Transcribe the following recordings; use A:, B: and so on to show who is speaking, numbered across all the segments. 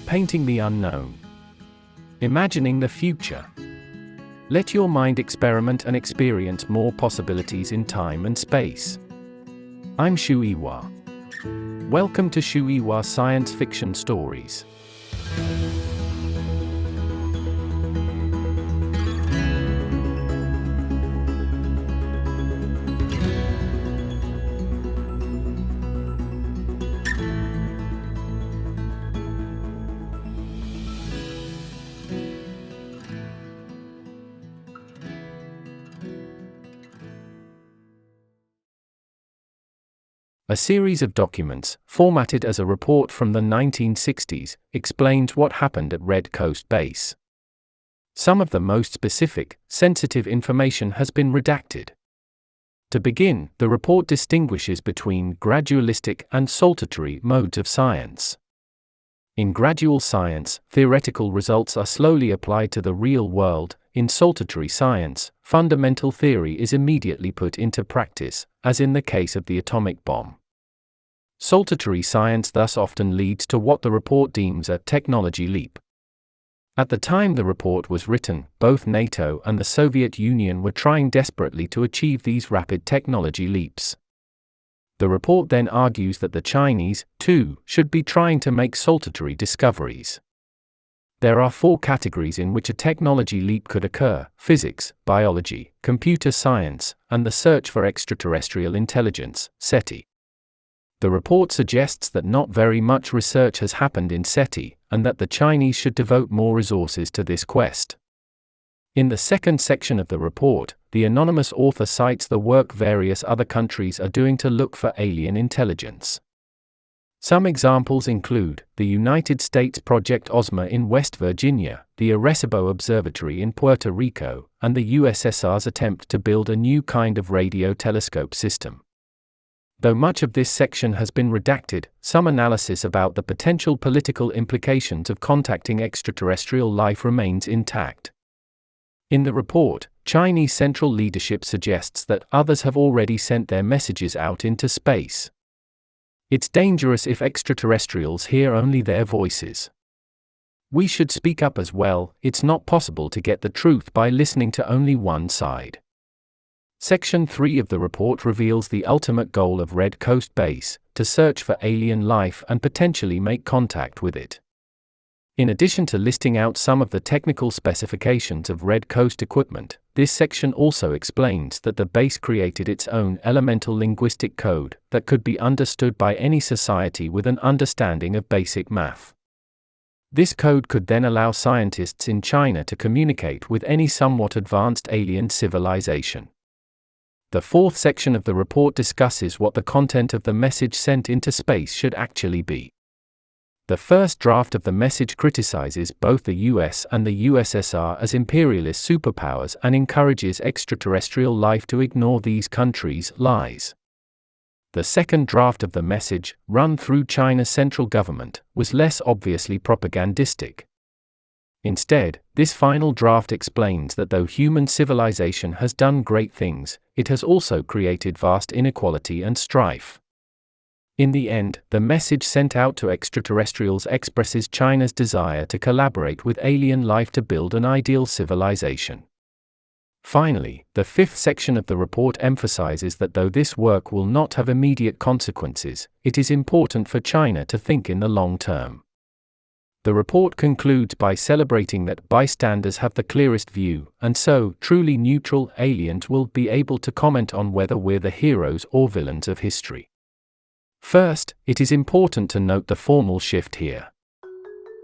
A: Painting the unknown. Imagining the future. Let your mind experiment and experience more possibilities in time and space. I'm Shuiwa. Welcome to Shuiwa Science Fiction Stories. A series of documents, formatted as a report from the 1960s, explains what happened at Red Coast Base. Some of the most specific, sensitive information has been redacted. To begin, the report distinguishes between gradualistic and saltatory modes of science. In gradual science, theoretical results are slowly applied to the real world. In saltatory science, fundamental theory is immediately put into practice, as in the case of the atomic bomb. Saltatory science thus often leads to what the report deems a technology leap. At the time the report was written, both NATO and the Soviet Union were trying desperately to achieve these rapid technology leaps. The report then argues that the Chinese, too, should be trying to make saltatory discoveries. There are 4 categories in which a technology leap could occur: physics, biology, computer science, and the search for extraterrestrial intelligence, SETI. The report suggests that not very much research has happened in SETI, and that the Chinese should devote more resources to this quest. In the second section of the report, the anonymous author cites the work various other countries are doing to look for alien intelligence. Some examples include the United States Project Ozma in West Virginia, the Arecibo Observatory in Puerto Rico, and the USSR's attempt to build a new kind of radio telescope system. Though much of this section has been redacted, some analysis about the potential political implications of contacting extraterrestrial life remains intact. In the report, Chinese central leadership suggests that others have already sent their messages out into space. It's dangerous if extraterrestrials hear only their voices. We should speak up as well. It's not possible to get the truth by listening to only one side. Section 3 of the report reveals the ultimate goal of Red Coast Base: to search for alien life and potentially make contact with it. In addition to listing out some of the technical specifications of Red Coast equipment, this section also explains that the base created its own elemental linguistic code that could be understood by any society with an understanding of basic math. This code could then allow scientists in China to communicate with any somewhat advanced alien civilization. The 4th section of the report discusses what the content of the message sent into space should actually be. The first draft of the message criticizes both the US and the USSR as imperialist superpowers and encourages extraterrestrial life to ignore these countries' lies. The second draft of the message, run through China's central government, was less obviously propagandistic. Instead, this final draft explains that though human civilization has done great things, it has also created vast inequality and strife. In the end, the message sent out to extraterrestrials expresses China's desire to collaborate with alien life to build an ideal civilization. Finally, the 5th section of the report emphasizes that though this work will not have immediate consequences, it is important for China to think in the long term. The report concludes by celebrating that bystanders have the clearest view, and so, truly neutral aliens will be able to comment on whether we're the heroes or villains of history. First, it is important to note the formal shift here.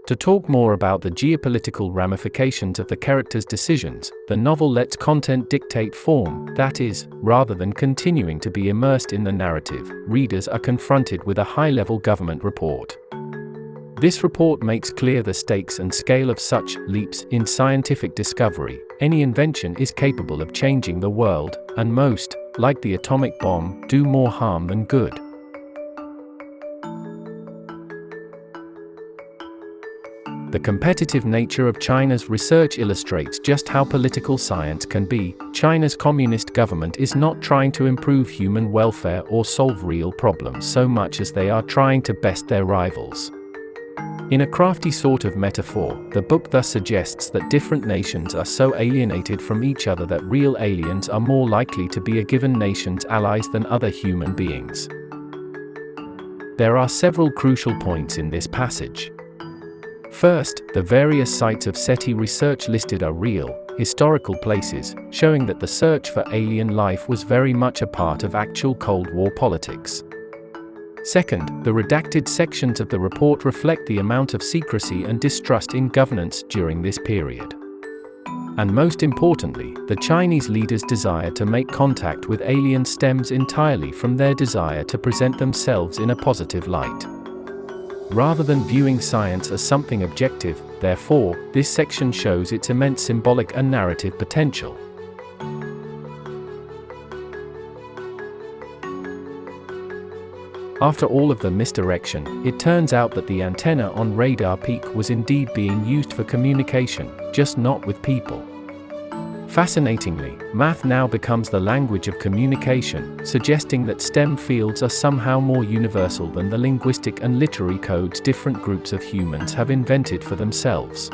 A: To talk more about the geopolitical ramifications of the characters' decisions, the novel lets content dictate form, that is, rather than continuing to be immersed in the narrative, readers are confronted with a high-level government report. This report makes clear the stakes and scale of such leaps in scientific discovery. Any invention is capable of changing the world, and most, like the atomic bomb, do more harm than good. The competitive nature of China's research illustrates just how political science can be. China's communist government is not trying to improve human welfare or solve real problems so much as they are trying to best their rivals. In a crafty sort of metaphor, the book thus suggests that different nations are so alienated from each other that real aliens are more likely to be a given nation's allies than other human beings. There are several crucial points in this passage. First, the various sites of SETI research listed are real, historical places, showing that the search for alien life was very much a part of actual Cold War politics. Second, the redacted sections of the report reflect the amount of secrecy and distrust in governance during this period. And most importantly, the Chinese leaders' desire to make contact with aliens stems entirely from their desire to present themselves in a positive light. Rather than viewing science as something objective, therefore, this section shows its immense symbolic and narrative potential. After all of the misdirection, it turns out that the antenna on Radar Peak was indeed being used for communication, just not with people. Fascinatingly, math now becomes the language of communication, suggesting that STEM fields are somehow more universal than the linguistic and literary codes different groups of humans have invented for themselves.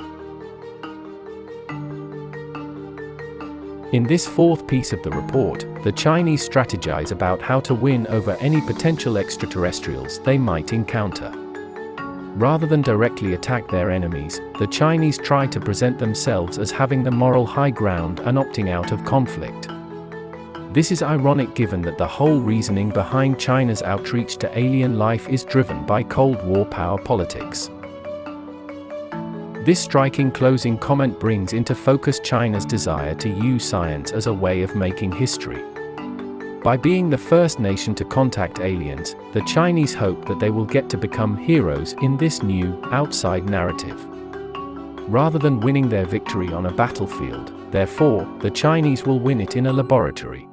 A: In this fourth piece of the report, the Chinese strategize about how to win over any potential extraterrestrials they might encounter. Rather than directly attack their enemies, the Chinese try to present themselves as having the moral high ground and opting out of conflict. This is ironic given that the whole reasoning behind China's outreach to alien life is driven by Cold War power politics. This striking closing comment brings into focus China's desire to use science as a way of making history. By being the first nation to contact aliens, the Chinese hope that they will get to become heroes in this new, outside narrative. Rather than winning their victory on a battlefield, therefore, the Chinese will win it in a laboratory.